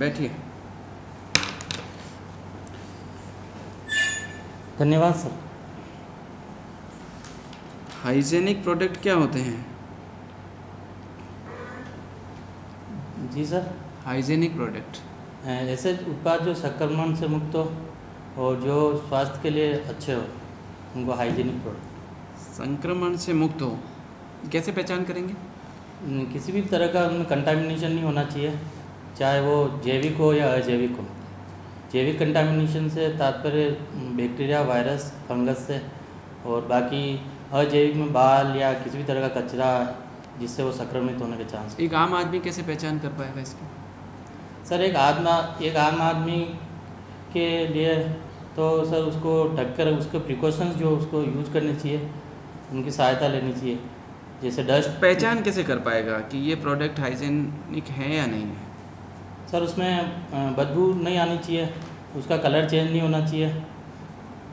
बैठिए। धन्यवाद sir. Hygienic product क्या होते हैं? जी सर। हाइजेनिक प्रोडक्ट ऐसे उत्पाद जो संक्रमण से मुक्त हो और जो स्वास्थ्य के लिए अच्छे हो उनको हाइजीनिक प्रोडक्ट। संक्रमण से मुक्त हो, कैसे पहचान करेंगे? किसी भी तरह का उनमें कंटामिनेशन नहीं होना चाहिए, चाहे वो जैविक हो या अजैविक हो। जैविक कंटामिनेशन से तात्पर्य बैक्टीरिया, वायरस, फंगस से, और बाकी अजैविक में बाल या किसी भी तरह का कचरा जिससे वो संक्रमित होने के चांस। एक आम आदमी कैसे पहचान कर पाएगा इसकी? सर एक आम आदमी के लिए तो सर उसको ढककर उसके प्रिकॉशंस जो उसको यूज करने चाहिए, उनकी सहायता लेनी चाहिए। जैसे डस्ट। पहचान कैसे कर पाएगा कि ये प्रोडक्ट हाइजेनिक है या नहीं है? सर उसमें बदबू नहीं आनी चाहिए, उसका कलर चेंज नहीं होना चाहिए,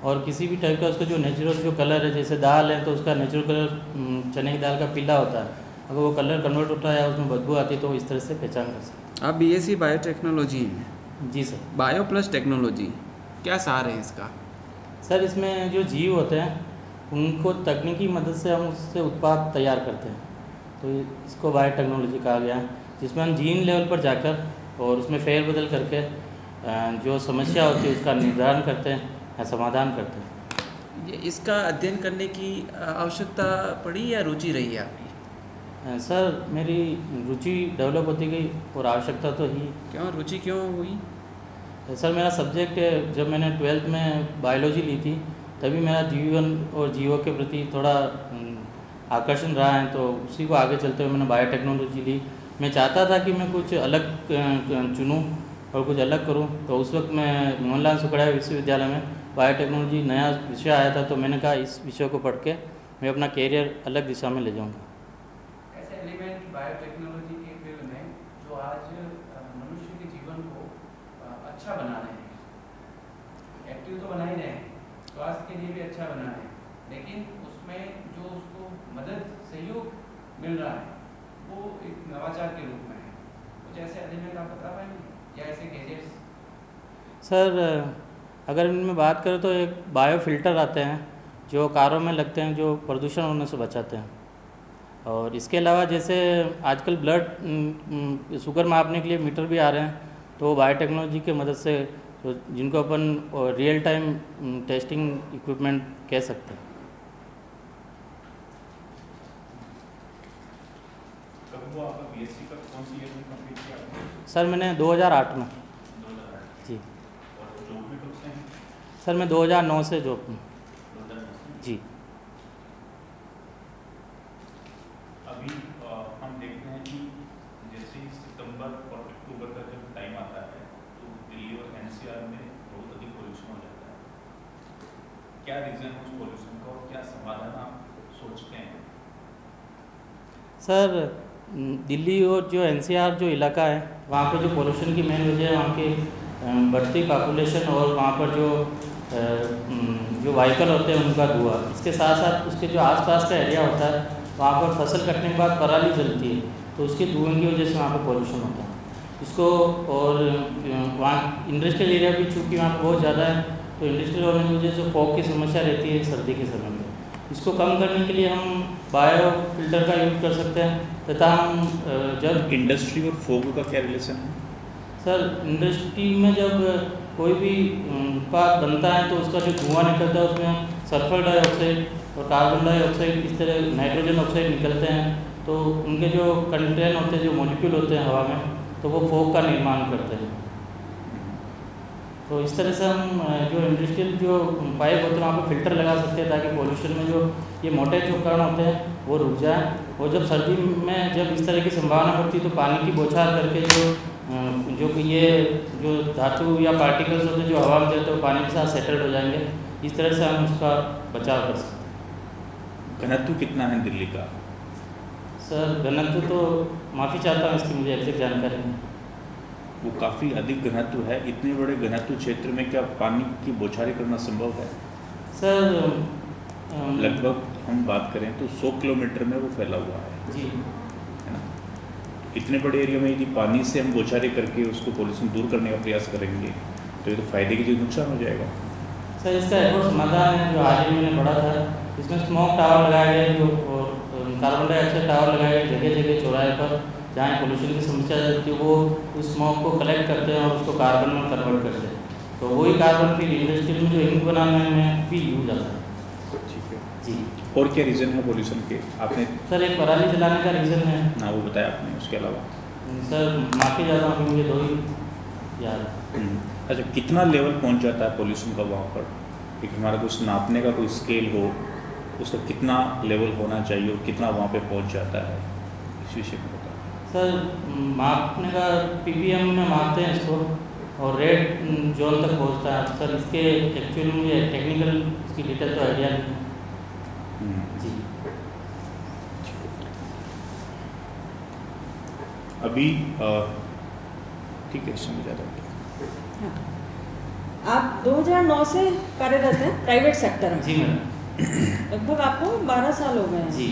और किसी भी टाइप का उसका जो नेचुरल जो कलर है, जैसे दाल है तो उसका नेचुरल कलर चने की दाल का पीला होता है, अगर वो कलर कन्वर्ट होता है या उसमें बदबू आती है तो इस तरह से पहचान कर सकते आप बीएससी बायोटेक्नोलॉजी हैं? हैं। जी सर। बायो प्लस टेक्नोलॉजी, क्या सार है इसका? सर इसमें जो जीव होते हैं उनको तकनीकी मदद से हम उससे उत्पाद तैयार करते हैं, तो इसको बायोटेक्नोलॉजी कहा गया है, जिसमें हम जीन लेवल पर जाकर और उसमें फेरबदल करके जो समस्या होती है उसका निर्धारण करते हैं या समाधान करते हैं। ये इसका अध्ययन करने की आवश्यकता पड़ी या रुचि रही है आपकी? सर मेरी रुचि डेवलप होती गई और आवश्यकता तो ही। क्यों रुचि क्यों हुई? सर मेरा सब्जेक्ट जब मैंने 12th में बायोलॉजी ली थी तभी मेरा जीवन और जीवों के प्रति थोड़ा आकर्षण रहा है, तो उसी को आगे चलते हुए मैंने बायोटेक्नोलॉजी ली। मैं चाहता था कि मैं कुछ अलग चुनूँ और कुछ अलग करूँ, तो उस वक्त मैं मोहनलाल सुखड़िया विश्वविद्यालय में बायोटेक्नोलॉजी नया विषय आया था, तो मैंने कहा इस विषय को पढ़ के मैं अपना कैरियर अलग दिशा में ले जाऊँगा। ऐसे एलिमेंट बायोटेक्नोलॉजी के फील्ड में जो आज मनुष्य के जीवन को अच्छा बना रहे हैं, एक्टिव तो बना ही रहे हैं, स्वास्थ्य के लिए भी अच्छा बना रहे हैं, लेकिन उसमें जो उसको मदद सहयोग मिल रहा है वो एक नवाचार के रूप में है। कुछ ऐसे एलिमेंट आप बता पाएंगे या ऐसे गैजेट्स? सर अगर इनमें बात करें तो एक बायो फिल्टर आते हैं जो कारों में लगते हैं, जो प्रदूषण होने से बचाते हैं, और इसके अलावा जैसे आजकल ब्लड शुगर मापने के लिए मीटर भी आ रहे हैं, तो वो बायोटेक्नोलॉजी की मदद से, तो जिनको अपन रियल टाइम टेस्टिंग इक्विपमेंट कह सकते हैं। कब वो आपका बीएससी का कौन सी ईयर में कंप्लीट किया आपने? सर मैंने 2008 में। 2008 जी। और जॉब में कब से हैं? सर मैं 2009 से जॉब में। 2009 से। जी। अभी हम देखते हैं कि जैसे ही सितंबर और अक्टूबर का जब टाइम आता है तो दिल्ली और एनसीआर में बहुत अधिक पोल्यूशन हो जाता है। क्या रीज़न है उस पोल्यूशन का और क्या समाधान आप सोचते हैं? सर दिल्ली और जो एनसीआर जो इलाका है वहाँ पर जो पोल्यूशन की मेन वजह है वहाँ की बढ़ती पॉपुलेशन और वहाँ पर जो व्हीकल होते हैं उनका धुआं। इसके साथ साथ उसके जो आसपास का एरिया होता है वहाँ पर फसल कटने के बाद पराली जलती है, तो उसके धुएं की वजह से वहाँ पर पोल्यूशन होता है इसको। और वहाँ इंडस्ट्रियल एरिया भी चूँकि वहाँ पर बहुत ज़्यादा है, तो इंडस्ट्रियल होने की वजह से फॉग की समस्या रहती है सर्दी के समय में। इसको कम करने के लिए हम बायो फिल्टर का यूज़ कर सकते हैं, तथा हम जब इंडस्ट्री और फोग का क्या रिलेशन है? सर इंडस्ट्री में जब कोई भी उत्पाद बनता है तो उसका जो धुआं निकलता है उसमें सल्फर डाइऑक्साइड और कार्बन डाइऑक्साइड, इस तरह नाइट्रोजन ऑक्साइड निकलते हैं, तो उनके जो कंटेन होते हैं, जो मॉलिक्यूल होते हैं हवा में, तो वो फॉग का निर्माण करते हैं। तो इस तरह से हम जो इंडस्ट्रियल जो पाइप होते हैं वहाँ पर फिल्टर लगा सकते हैं ताकि पोल्यूशन में जो ये मोटे जो कण होते हैं वो रुक जाए, और जब सर्दी में जब इस तरह की संभावना पड़ती है तो पानी की बौछार करके जो ये जो धातु या पार्टिकल्स होते हैं जो हवा में जाते हैं वो पानी के साथ सेटल्ड हो जाएंगे। इस तरह से हम उसका बचाव कर सकते हैं। घनत्व कितना है दिल्ली का? सर घनत्व तो माफ़ी चाहता हूँ, इसकी मुझे एग्जैक्ट जानकारी नहीं। वो काफ़ी अधिक घनत्व है। इतने बड़े घनत्व क्षेत्र में क्या पानी की बौछारें करना संभव है? सर लगभग हम बात करें तो 100 किलोमीटर में वो फैला हुआ है, जी। है ना? इतने बड़े एरिया में यदि पानी से हम बौछारें करके उसको पोल्यूशन दूर करने का प्रयास करेंगे तो ये तो फ़ायदे की चीज़ नुकसान हो जाएगा। सर इसका एक और समाधान है जो हाल ही में मैंने पढ़ा था, इसमें स्मोक टावर लगाए गए जो कार्बन डाइऑक्साइड टावर लगाए गए जगह जगह चौराहे पर, जहाँ पोल्यूशन की समस्या रहती है वो उस स्मोक को कलेक्ट करते हैं और उसको कार्बन में कन्वर्ट करते हैं, तो वही कार्बन फिर इंडस्ट्री में जो इंक बनाने में भी यूज आता है। ठीक है जी। और क्या रीज़न है पोल्यूशन के आपने? सर एक पराली जलाने का रीज़न है ना, वो बताया आपने, उसके अलावा? सर माफ़ी ज़्यादा अभी मुझे 2 ही याद है। अच्छा, कितना लेवल पहुंच जाता है पोल्यूशन का वहाँ पर? एक हमारा कुछ नापने का कोई स्केल हो, उसका कितना लेवल होना चाहिए और कितना वहाँ पे पहुँच जाता है, इस विषय में बताएं। सर मापने का ppm में मापते हैं इसको और रेड जोन तक पहुँचता है। सर इसके एक्चुअली मुझे टेक्निकल इसकी डिटेल तो आइडिया नहीं है। जी। अभी ठीक है, समझ आ रहा है। आप 2009 से कार्यरत हैं प्राइवेट सेक्टर में? जी मैडम। लगभग आपको 12 साल हो गए हैं। जी।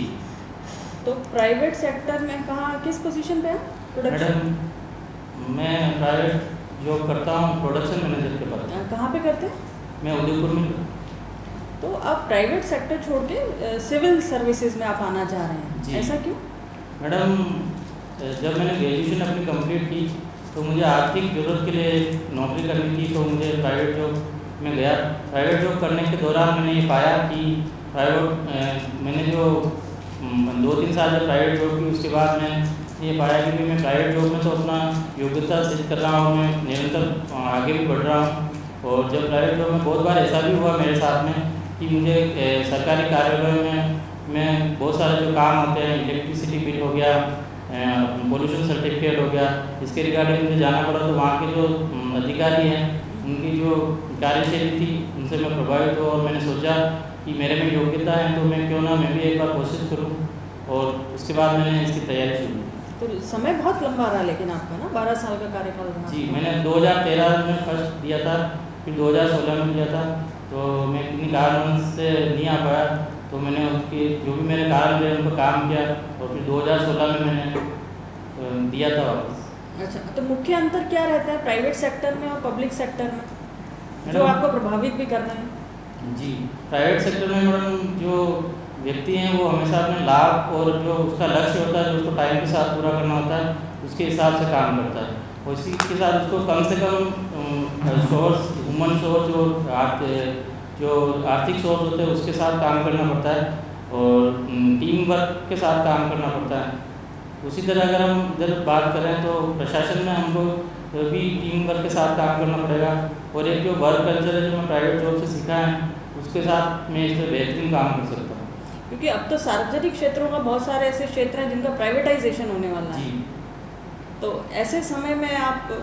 तो प्राइवेट सेक्टर में कहाँ किस पोजीशन पे है? प्रोडक्शन? मैडम मैं प्राइवेट जॉब करता हूँ प्रोडक्शन मैनेजर के पद। कहाँ पे करते हैं? मैं उदयपुर में। तो आप प्राइवेट सेक्टर छोड़ के सिविल सर्विसेज में आप आना चाह रहे हैं, जी। ऐसा क्यों? मैडम जब मैंने ग्रेजुएशन अपनी कंप्लीट की तो मुझे आर्थिक ज़रूरत के लिए नौकरी करनी थी, तो मुझे प्राइवेट जॉब में गया। प्राइवेट जॉब करने के दौरान मैंने ये पाया कि मैंने जो 2-3 साल जब प्राइवेट जॉब की उसके बाद मैं ये पाया कि मैं प्राइवेट जॉब में तो अपना योग्यता सिद्ध कर रहा हूँ, मैं निरंतर आगे भी बढ़ रहा हूँ। और जब प्राइवेट जॉब में बहुत बार ऐसा भी हुआ मेरे साथ में कि मुझे सरकारी कार्यालय में बहुत सारे जो काम होते हैं, इलेक्ट्रिसिटी बिल हो गया, पोल्यूशन सर्टिफिकेट हो गया, इसके रिगार्डिंग मुझे जाना पड़ा। तो वहाँ के जो अधिकारी हैं उनकी जो कार्यशैली थी उनसे मैं प्रभावित हुआ और मैंने सोचा कि मेरे में योग्यता है तो मैं क्यों ना मैं भी एक बार कोशिश करूँ, और उसके बाद मैंने इसकी तैयारी शुरू की। तो समय बहुत लंबा रहा लेकिन आपका ना 12 साल का कार्यकाल रहा। जी, मैंने 2013 में फर्स्ट दिया था, फिर 2016 में दिया था, तो मैं किन्हीं कारणों से नहीं आ पाया, तो मैंने उसके जो भी मेरे कारण रहे उन पर काम किया और फिर 2016 में मैंने दिया था वापस। अच्छा, तो मुख्य अंतर क्या रहता है प्राइवेट सेक्टर में और पब्लिक सेक्टर में जो आपको प्रभावित भी कर रहे हैं? जी, प्राइवेट सेक्टर में मैडम जो व्यक्ति हैं वो हमेशा अपने लाभ और जो उसका लक्ष्य होता है जो उसको टाइम के साथ पूरा करना होता है उसके हिसाब से काम करता है, और इसी के साथ उसको कम से कम सोर्स, ह्यूमन सोर्स जो आर्थिक सोर्स होते हैं उसके साथ काम करना पड़ता है और टीम वर्क के साथ काम करना पड़ता है। उसी तरह अगर हम इधर बात करें तो प्रशासन में हमको भी टीम वर्क के साथ काम करना पड़ेगा, और एक जो वर्क कल्चर है जो मैं प्राइवेट जॉब से सीखा है उसके साथ मैं इस पर बेहतरीन काम कर सकता हूँ। क्योंकि अब तो सार्वजनिक क्षेत्रों का बहुत सारे ऐसे क्षेत्र हैं जिनका प्राइवेटाइजेशन होने वाला है। जी। तो ऐसे समय में आप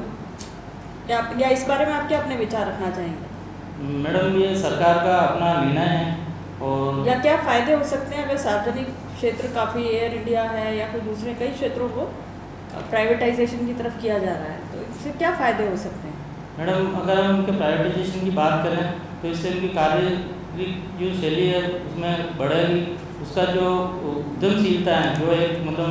या इस बारे में आप क्या अपने विचार रखना चाहेंगे? मैडम ये सरकार का अपना निर्णय है, और या क्या फ़ायदे हो सकते हैं अगर सार्वजनिक क्षेत्र काफ़ी एयर इंडिया है या कोई दूसरे कई क्षेत्रों को प्राइवेटाइजेशन की तरफ किया जा रहा है, तो इससे क्या फ़ायदे हो सकते हैं? मैडम अगर हम उनके प्राइवेटाइजेशन की बात करें तो इससे उनकी कार्य जो शैली है उसमें बढ़ेगी, उसका जो उद्यमशीलता है जो एक मतलब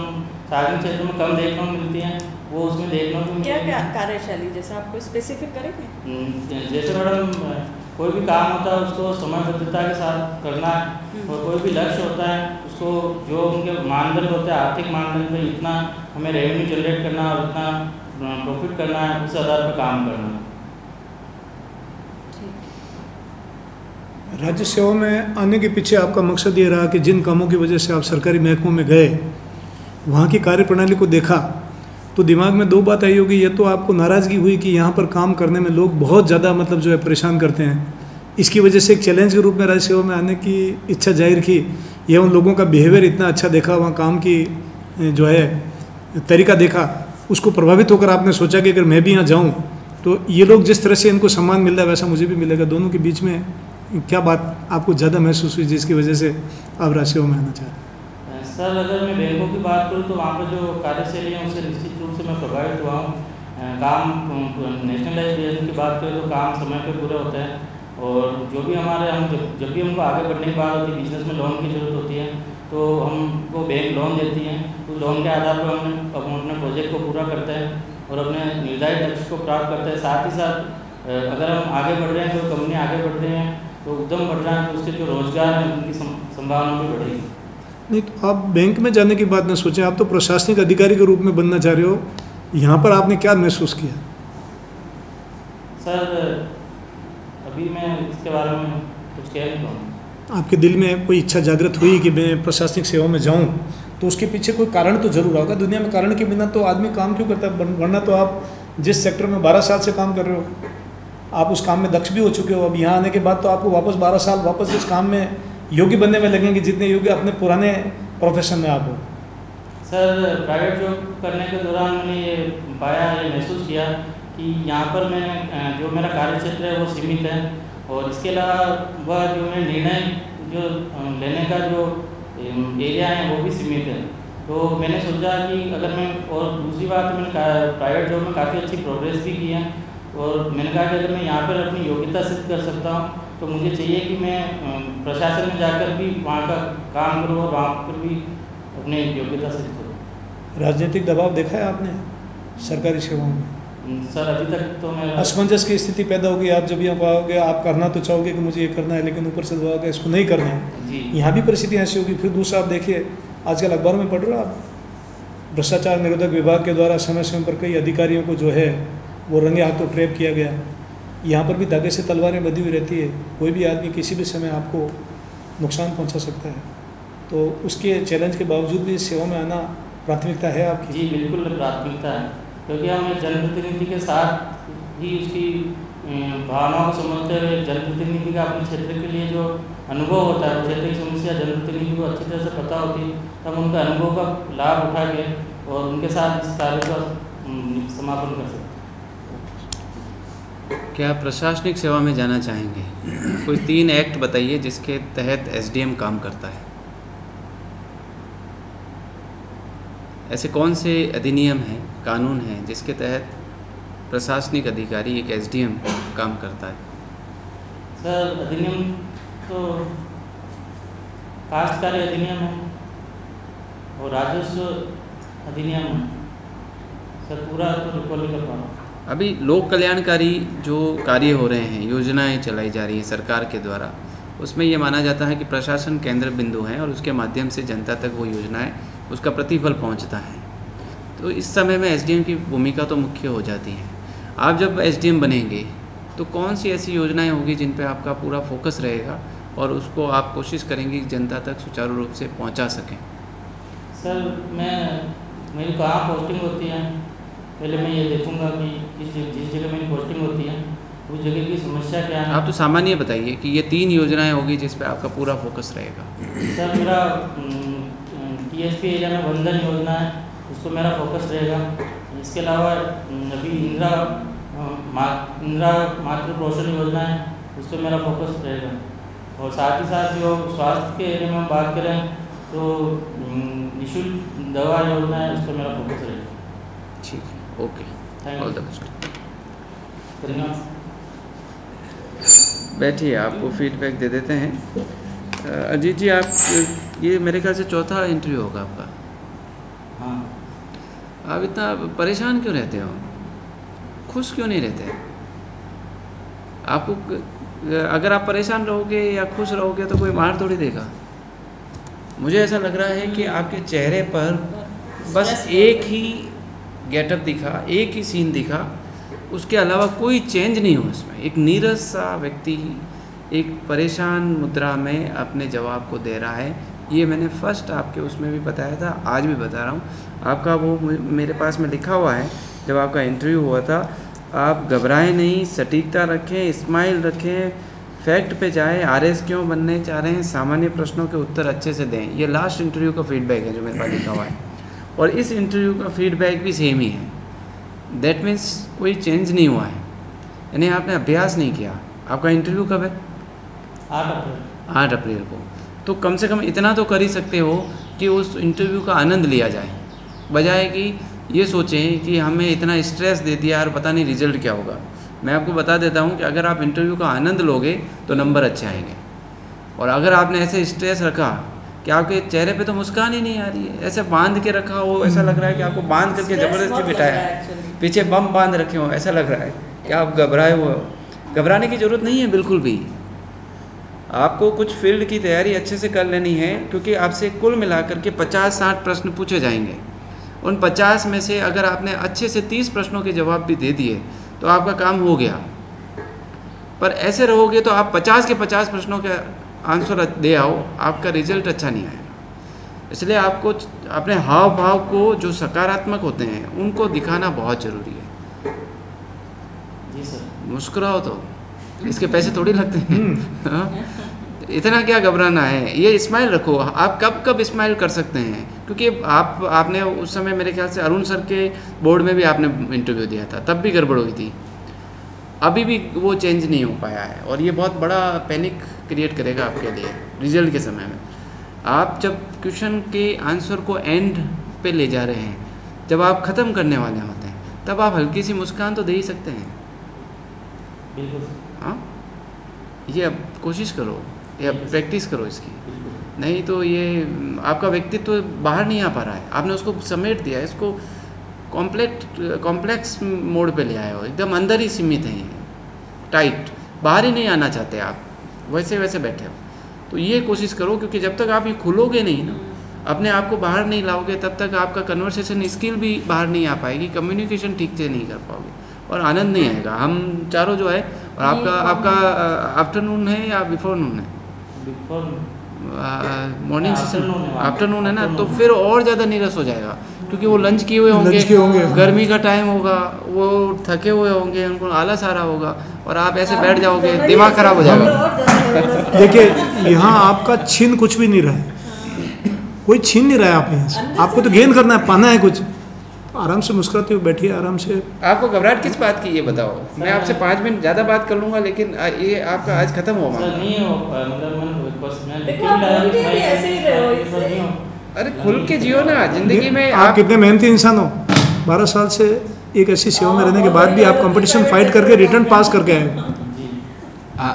सार्वजनिक क्षेत्र में कम देखने को मिलती है वो उसमें देखने को क्या मिलेगी। क्या कार्यशैली जैसे आपको स्पेसिफिक करेंगे? जैसे मैडम कोई भी काम होता है उसको समयबद्धता के साथ करना है, और कोई भी लक्ष्य होता है उसको जो उनके मानदंड होते हैं आर्थिक मानदंड में इतना हमें रेवेन्यू जनरेट करना और इतना प्रॉफिट करना है उस आधार पर काम करना है। राज्य सेवा में आने के पीछे आपका मकसद ये रहा कि जिन कामों की वजह से आप सरकारी महकमों में गए वहाँ की कार्यप्रणाली को देखा तो दिमाग में 2 बात आई होगी। ये तो आपको नाराज़गी हुई कि यहाँ पर काम करने में लोग बहुत ज़्यादा मतलब जो है परेशान करते हैं, इसकी वजह से एक चैलेंज के रूप में राज्य सेवा में आने की इच्छा जाहिर की, या उन लोगों का बिहेवियर इतना अच्छा देखा, वहाँ काम की जो है तरीका देखा, उसको प्रभावित होकर आपने सोचा कि अगर मैं भी यहाँ जाऊँ तो ये लोग जिस तरह से इनको सम्मान मिल रहा है वैसा मुझे भी मिलेगा। दोनों के बीच में क्या बात आपको ज़्यादा महसूस हुई जिसकी वजह से आप राज्य सेवा में आना चाह रहे हैं? सर अगर मैं बैंकों की बात करूँ तो वहाँ पर जो कार्यशैली है उससे निश्चित रूप से मैं प्रभावित हुआ हूँ। काम नेशनलाइजेशन की बात करें तो काम समय पे पूरे होते हैं, और जो भी हमारे हम जब भी हमको आगे बढ़ने की बात होती है, बिजनेस में लोन की ज़रूरत होती है, तो तो हमको बैंक लोन देती हैं, तो लोन के आधार पर हम अपने प्रोजेक्ट को पूरा करते हैं और अपने निर्धारित लक्ष्य को प्राप्त करते हैं। साथ ही साथ अगर हम आगे बढ़ रहे हैं, तो कंपनी आगे बढ़ रहे हैं, तो उद्यम बढ़ रहा है, तो उसके जो रोजगार है उनकी संभावना भी बढ़ेगी। नहीं, तो आप बैंक में जाने की बात न सोचें, आप तो प्रशासनिक अधिकारी के रूप में बनना चाह रहे हो। यहाँ पर आपने क्या महसूस किया? सर अभी मैं इसके बारे में कुछ कह नहीं पाऊँगा। आपके दिल में कोई इच्छा जागृत हुई कि मैं प्रशासनिक सेवा में जाऊं, तो उसके पीछे कोई कारण तो जरूर होगा। दुनिया में कारण के बिना तो आदमी काम क्यों करता है? वरना तो आप जिस सेक्टर में 12 साल से काम कर रहे हो, आप उस काम में दक्ष भी हो चुके हो। अब यहाँ आने के बाद तो आपको वापस 12 साल वापस इस काम में योग्य बनने में लगेंगे, जितने योग्य अपने पुराने प्रोफेशन में आप हो। सर प्राइवेट जॉब करने के दौरान मैंने ये पाया, ये महसूस किया कि यहाँ पर मैंने जो मेरा कार्य क्षेत्र है वो सीमित है, और इसके अलावा जो मैं निर्णय जो लेने का जो एरिया है वो भी सीमित है। तो मैंने सोचा कि अगर मैं, और दूसरी बात मैंने प्राइवेट जॉब में काफ़ी अच्छी प्रोग्रेस भी की है, और मैंने कहा कि अगर मैं यहाँ पर अपनी योग्यता सिद्ध कर सकता हूँ, तो मुझे चाहिए कि मैं प्रशासन में जाकर भी वहाँ का काम करूँ और वहाँ पर भी अपनी योग्यता सिद्ध करूँ। राजनीतिक दबाव देखा है आपने सरकारी सेवाओं में? सर अभी तक तो मैं असमंजस की स्थिति पैदा होगी। आप जब यहाँ पाओगे, आप करना तो चाहोगे कि मुझे ये करना है, लेकिन ऊपर से दबाव इसको नहीं करना है। जी यहाँ भी परिस्थिति ऐसी होगी। फिर दूसरा आप देखिए, आजकल अखबारों में पढ़ रहे हो आप, भ्रष्टाचार निरोधक विभाग के द्वारा समय समय पर कई अधिकारियों को जो है वो रंगे हाथों ट्रैप किया गया। यहाँ पर भी धागे से तलवारें बंधी हुई रहती है। कोई भी आदमी किसी भी समय आपको नुकसान पहुँचा सकता है। तो उसके चैलेंज के बावजूद भी इस सेवा में आना प्राथमिकता है आपकी? जी बिल्कुल प्राथमिकता है, क्योंकि हम एक जनप्रतिनिधि के साथ ही उसकी भावनाओं को समझते हुए, जनप्रतिनिधि का अपने क्षेत्र के लिए जो अनुभव होता है, क्षेत्र की समस्या जनप्रतिनिधि को अच्छी तरह से पता होती है, तब उनका अनुभव का लाभ उठा के और उनके साथ इस कार्य का समापन कर सकते हैं। क्या आप प्रशासनिक सेवा में जाना चाहेंगे? कोई 3 एक्ट बताइए जिसके तहत एसडीएम काम करता है। ऐसे कौन से अधिनियम हैं, कानून हैं जिसके तहत प्रशासनिक अधिकारी एक एसडीएम काम करता है? सर अधिनियम तो काश्तकारी अधिनियम है और राजस्व अधिनियम है। सर पूरा तो रिकॉल नहीं कर पा रहा। अभी लोक कल्याणकारी जो कार्य हो रहे हैं, योजनाएं चलाई जा रही हैं सरकार के द्वारा, उसमें ये माना जाता है कि प्रशासन केंद्र बिंदु है और उसके माध्यम से जनता तक वो योजनाएं, उसका प्रतिफल पहुंचता है। तो इस समय में एसडीएम की भूमिका तो मुख्य हो जाती है। आप जब एसडीएम बनेंगे तो कौन सी ऐसी योजनाएं होगी जिन पे आपका पूरा फोकस रहेगा और उसको आप कोशिश करेंगे कि जनता तक सुचारू रूप से पहुंचा सकें? सर मेरी कहाँ पोस्टिंग होती है, पहले मैं ये देखूंगा कि जिस जगह मेरी पोस्टिंग होती है उस जगह की समस्या क्या है। आप तो सामान्य बताइए कि ये 3 योजनाएं होगी जिस पे आपका पूरा फोकस रहेगा। सर मेरा टीएसपी एरिया में वंदन योजना है, उस पर मेरा फोकस रहेगा। इसके अलावा अभी इंदिरा मातृ पोषण योजना है, उस पर मेरा फोकस रहेगा। और साथ ही साथ जो स्वास्थ्य के एरिया में हम बात करें तो निःशुल्क दवा योजना है, उस पर मेरा फोकस रहेगा। ठीक है, okay, thank all you. The best. धन्यवाद। बैठिए, आपको फीडबैक दे देते हैं। अजीत जी, आप ये मेरे ख्याल से 4था इंटरव्यू होगा आपका। हाँ आप इतना परेशान क्यों रहते हो? खुश क्यों नहीं रहते? आपको अगर आप परेशान रहोगे या खुश रहोगे तो कोई मार थोड़ी देगा। मुझे ऐसा लग रहा है कि आपके चेहरे पर बस एक ही गेटअप दिखा, एक ही सीन दिखा, उसके अलावा कोई चेंज नहीं हुआ इसमें। एक नीरस सा व्यक्ति एक परेशान मुद्रा में अपने जवाब को दे रहा है। ये मैंने फर्स्ट आपके उसमें भी बताया था, आज भी बता रहा हूँ। आपका वो मेरे पास में लिखा हुआ है, जब आपका इंटरव्यू हुआ था, आप घबराएं नहीं, सटीकता रखें, स्माइल रखें, फैक्ट पे जाएं, आरएस क्यों बनने चाह रहे हैं, सामान्य प्रश्नों के उत्तर अच्छे से दें। ये लास्ट इंटरव्यू का फीडबैक है जो मेरे पास लिखा हुआ है, और इस इंटरव्यू का फीडबैक भी सेम ही है। दैट मीन्स कोई चेंज नहीं हुआ है, यानी आपने अभ्यास नहीं किया। आपका इंटरव्यू कब है? 8 8 अप्रैल को। तो कम से कम इतना तो कर ही सकते हो कि उस इंटरव्यू का आनंद लिया जाए, बजाय कि ये सोचें कि हमें इतना स्ट्रेस दे दिया और पता नहीं रिजल्ट क्या होगा। मैं आपको बता देता हूँ कि अगर आप इंटरव्यू का आनंद लोगे तो नंबर अच्छे आएंगे, और अगर आपने ऐसे स्ट्रेस रखा कि आपके चेहरे पे तो मुस्कान ही नहीं आ रही है, ऐसे बांध के रखा हो, ऐसा लग रहा है कि आपको बांध करके Stress ज़बरदस्ती बहुत लग बिठाया रहा है है, actually। पीछे बम बांध रखे हो, ऐसा लग रहा है कि आप घबराए हुए हो। घबराने की ज़रूरत नहीं है बिल्कुल भी। आपको कुछ फील्ड की तैयारी अच्छे से कर लेनी है, क्योंकि आपसे कुल मिलाकर के 50-60 प्रश्न पूछे जाएंगे। उन 50 में से अगर आपने अच्छे से 30 प्रश्नों के जवाब भी दे दिए तो आपका काम हो गया। पर ऐसे रहोगे तो आप 50 के 50 प्रश्नों के आंसर दे आओ, आपका रिजल्ट अच्छा नहीं आएगा। इसलिए आपको अपने हाव भाव को जो सकारात्मक होते हैं उनको दिखाना बहुत ज़रूरी है। जी सर। मुस्कुराओ तो इसके पैसे थोड़ी लगते हैं। हाँ? इतना क्या घबराना है, ये स्माइल रखो। आप कब कब स्माइल कर सकते हैं, क्योंकि आपने उस समय मेरे ख्याल से अरुण सर के बोर्ड में भी आपने इंटरव्यू दिया था, तब भी गड़बड़ हुई थी, अभी भी वो चेंज नहीं हो पाया है, और ये बहुत बड़ा पैनिक क्रिएट करेगा आपके लिए रिजल्ट के समय में। आप जब क्वेश्चन के आंसर को एंड पे ले जा रहे हैं, जब आप ख़त्म करने वाले होते हैं, तब आप हल्की सी मुस्कान तो दे ही सकते हैं। बिल्कुल। हाँ, ये अब कोशिश करो, ये अब प्रैक्टिस करो इसकी, बिल्कुल। नहीं तो ये आपका व्यक्तित्व बाहर नहीं आ पा रहा है, आपने उसको समेट दिया है, इसको कॉम्प्लेक्स मोड पे ले आए हो, एकदम अंदर ही सीमित है, टाइट, बाहर ही नहीं आना चाहते आप, वैसे वैसे बैठे हो। तो ये कोशिश करो, क्योंकि जब तक आप ये खुलोगे नहीं ना, अपने आप को बाहर नहीं लाओगे, तब तक आपका कन्वर्सेशन स्किल भी बाहर नहीं आ पाएगी, कम्युनिकेशन ठीक से नहीं कर पाओगे और आनंद नहीं आएगा। हम चारों जो है, और आपका आफ्टरनून है या बिफोर नून है? Before morning session afternoon afternoon है ना, तो आफ्टरनून। फिर और ज़्यादा नीरस हो जाएगा, क्योंकि वो लंच किए हुए लंच किए होंगे। होंगे, गर्मी का टाइम होगा, वो थके हुए होंगे, उनको आलस आ रहा होगा, और आप ऐसे बैठ जाओगे, दिमाग खराब हो जाएगा। देखिए यहाँ आपका छीन कुछ भी नहीं रहा है, कोई छीन नहीं रहा है आप यहाँ से, आपको तो गेन करना है, पाना है कुछ। आराम से मुस्कुराते हुए बैठिए, आराम से। आपको घबराहट किस बात की, ये बताओ। मैं आपसे 5 मिनट ज़्यादा बात कर लूँगा, लेकिन ये आपका आज खत्म हो सर मामला। नहीं हो मतलब मैं देखो, आप बोलते भी ऐसे ही रहे हो इससे। नहीं हो। अरे खुल के जियो ना जिंदगी में। आप कितने मेहनती इंसान हो, 12 साल से एक ऐसी सेवा में रहने के बाद भी आप कंपटीशन फाइट करके रिटर्न पास करके आए हो। जी।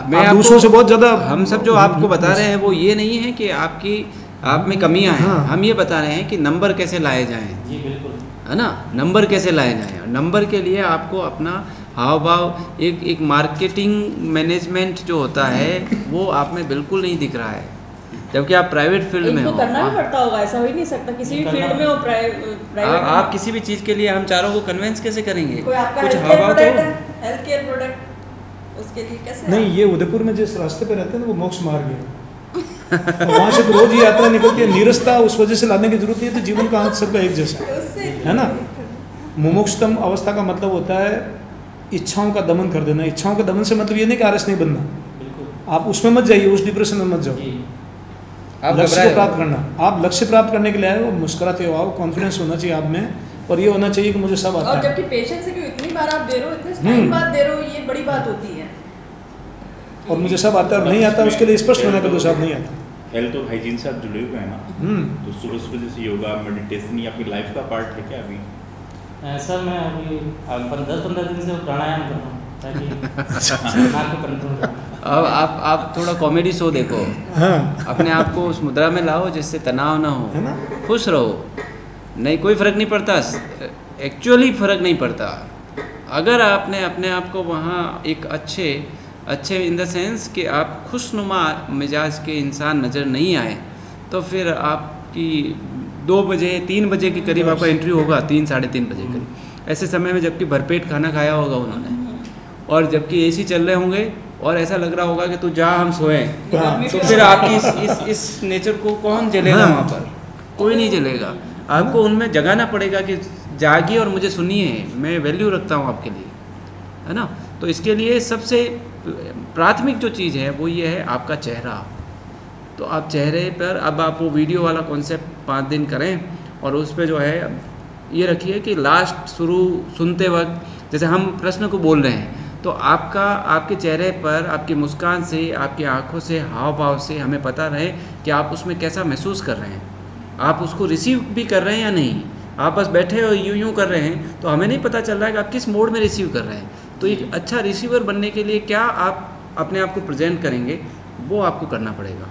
मैं आप दूसरों से बहुत ज़्यादा, हम सब जो आपको बता रहे हैं वो ये नहीं है कि आप में कमियां हैं। हाँ। हम ये बता रहे हैं कि नंबर कैसे लाए जाएं, जी बिल्कुल। है ना, नंबर कैसे लाए जाएं। नंबर के लिए आपको अपना हाव भाव, एक मार्केटिंग मैनेजमेंट जो होता है वो आप में बिल्कुल नहीं दिख रहा है, जबकि आप प्राइवेट फील्ड में इनको हो। करना भी पड़ता होगा, ऐसा हो ही नहीं सकता किसी भी फील्ड में हो, प्राइवेट। आप किसी भी चीज़ के लिए हम चारों को कन्विंस कैसे करेंगे? कोई आपका कुछ हेल्थ हाव केयर भाव प्रोडक्ट तो है, हेल्थ केयर प्रोडक्ट, उसके लिए कैसे नहीं, ये उदयपुर में जिस रास्ते पे रहते हैं ना वो मोक्ष मार्ग है, वहाँ से तो रोज ही यात्रा निकलती है। नीरसता उस वजह से लाने की जरूरत नहीं है, तो जीवन का अंत सबका एक जैसा है, उससे है ना। मुमुक्षुतम अवस्था का मतलब होता है इच्छाओं का दमन कर देना। इच्छाओं का दमन से मतलब ये नहीं कि आरस नहीं बनना, बिल्कुल। आप उसमें मत जाइए, उस डिप्रेशन में मत जाओ। जी। आप लक्ष्य घबराए को प्राप्त करना, आप लक्ष्य प्राप्त करने के लिए आए हो, मुस्कुराते हो आओ, कॉन्फिडेंस होना चाहिए आप में, और ये होना चाहिए कि मुझे सब आता और है। जबकि पेशेंस से क्यों इतनी बार आप दे रहे हो, इतने टाइम बाद दे रहे हो, ये बड़ी बात होती है। और मुझे सब आता है और नहीं आता, उसके लिए स्पष्ट होना कर दो साहब नहीं आता। हेल्थ और हाइजीन से आप जुड़े हुए हैं ना, तो सुबह सुबह जैसे योगा मेडिटेशन ये आपकी लाइफ का पार्ट है क्या अभी? सर मैं अभी 10-15 दिन से प्राणायाम कर रहा हूँ ताकि दिमाग को कंट्रोल करूँ। अब आप थोड़ा कॉमेडी शो देखो, हाँ, अपने आप को उस मुद्रा में लाओ जिससे तनाव ना हो, है ना। खुश रहो। नहीं, कोई फ़र्क नहीं पड़ता, एक्चुअली फ़र्क नहीं पड़ता। अगर आपने अपने आप को वहाँ एक अच्छे इन द सेंस कि आप खुशनुमा मिजाज के इंसान नज़र नहीं आए, तो फिर आपकी 2 बजे 3 बजे के करीब आपका इंटरव्यू होगा, 3-3:30 बजे करीब, ऐसे समय में जबकि भरपेट खाना खाया होगा उन्होंने, और जबकि एसी चल रहे होंगे और ऐसा लग रहा होगा कि तू जा हम सोएं, तो फिर आपकी इस नेचर को कौन जलेगा? वहाँ पर कोई नहीं जलेगा। आपको उनमें जगाना पड़ेगा कि जागिए और मुझे सुनिए, मैं वैल्यू रखता हूँ आपके लिए, है ना। तो इसके लिए सबसे प्राथमिक जो चीज़ है वो ये है आपका चेहरा। तो आप चेहरे पर, अब आप वो वीडियो वाला कॉन्सेप्ट 5 दिन करें, और उस पर जो है ये रखिए कि लास्ट शुरू सुनते वक्त जैसे हम प्रश्न को बोल रहे हैं, तो आपके चेहरे पर, आपकी मुस्कान से, आपकी आंखों से, हाव भाव से हमें पता रहे कि आप उसमें कैसा महसूस कर रहे हैं, आप उसको रिसीव भी कर रहे हैं या नहीं। आप बस बैठे और यूं कर रहे हैं तो हमें नहीं पता चल रहा है कि आप किस मोड में रिसीव कर रहे हैं। तो एक अच्छा रिसीवर बनने के लिए क्या आप अपने आप को प्रेजेंट करेंगे, वो आपको करना पड़ेगा।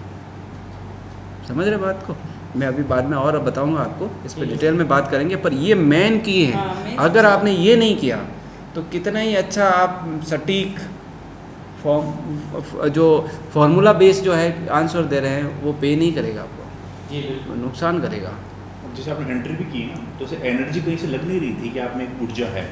समझ रहे बात को? मैं अभी बाद में और बताऊंगा आपको, इस पर ठीक है। डिटेल में बात करेंगे, पर ये मेन की है। हाँ, main अगर आपने ये नहीं किया तो कितना ही अच्छा आप सटीक जो फार्मूला बेस जो है आंसर दे रहे हैं वो पे नहीं करेगा आपको, जी बिल्कुल। नुकसान करेगा। जैसे आपने एंट्री भी की ना, तो उसे एनर्जी कहीं से लग नहीं रही थी कि आप में एक ऊर्जा है,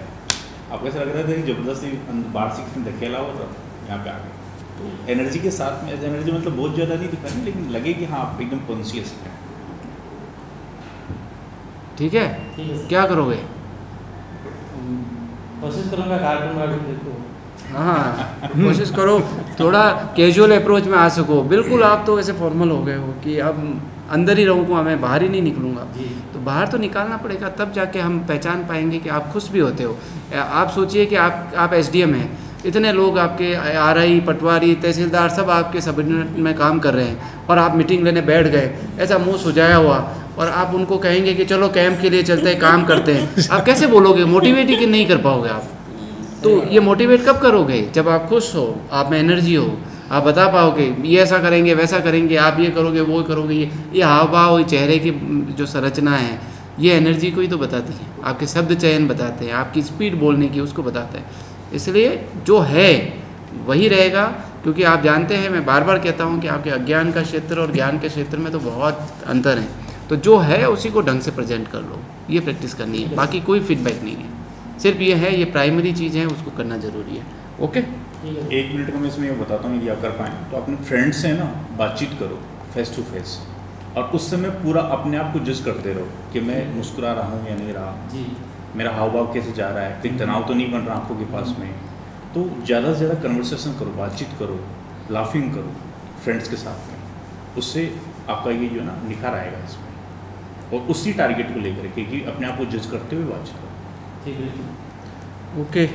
आपको ऐसा लग रहा था कि जबरदस्ती बाहर से किसी ने धकेला हुआ था यहाँ पे आ गए। तो एनर्जी के साथ में एनर्जी मतलब बहुत ज़्यादा नहीं दिखा, लेकिन लगे कि हाँ आप एकदम कॉन्शियस हैं। ठीक है, ठीक है। क्या करोगे? कोशिश करूँगा कार्टून वार्टून देखो। हाँ, कोशिश करो थोड़ा कैजुअल अप्रोच में आ सको। बिल्कुल आप तो ऐसे फॉर्मल हो गए हो कि अब अंदर ही रहूँगा, मैं बाहर ही नहीं निकलूँगा। जी। तो बाहर तो निकालना पड़ेगा, तब जाके हम पहचान पाएंगे कि आप खुश भी होते हो। आप सोचिए कि आप SDM हैं, इतने लोग आपके RI, पटवारी, तहसीलदार सब आपके सबऑर्डिनेट में काम कर रहे हैं, और आप मीटिंग लेने बैठ गए ऐसा मुँह सुजाया हुआ, और आप उनको कहेंगे कि चलो कैंप के लिए चलते हैं, काम करते हैं। आप कैसे बोलोगे? मोटिवेट ही नहीं कर पाओगे आप। तो ये मोटिवेट कब करोगे? जब आप खुश हो, आप में एनर्जी हो, आप बता पाओगे ये ऐसा करेंगे, वैसा करेंगे, आप ये करोगे, वो करोगे। ये हाव भाव, चेहरे की जो संरचना है, ये एनर्जी को ही तो बताती है। आपके शब्द चयन बताते हैं, आपकी स्पीड बोलने की उसको बताते हैं। इसलिए जो है वही रहेगा, क्योंकि आप जानते हैं, मैं बार बार कहता हूँ कि आपके अज्ञान का क्षेत्र और ज्ञान के क्षेत्र में तो बहुत अंतर है। तो जो है उसी को ढंग से प्रेजेंट कर लो, ये प्रैक्टिस करनी है। बाकी कोई फीडबैक नहीं है, सिर्फ ये है, ये प्राइमरी चीज़ है, उसको करना ज़रूरी है। ओके, ठीक है। 1 मिनट का मैं इसमें ये बताता हूँ, यदि आप कर पाएँ तो अपने फ्रेंड्स से ना बातचीत करो फेस टू फेस, और उस समय पूरा अपने आप को जज करते रहो कि मैं मुस्कुरा रहा हूँ या नहीं रहा, जी मेरा हाव भाव कैसे जा रहा है, कहीं तनाव तो नहीं बन रहा आंखों के पास में। तो ज़्यादा से ज़्यादा कन्वर्सेशन करो, बातचीत करो, लाफिंग करो फ्रेंड्स के साथ में, उससे आपका ये जो है ना निखार आएगा इसमें। और उसी टारगेट को लेकर के कि अपने आप को जज करते हुए बातचीत करो। ठीक है। ओके।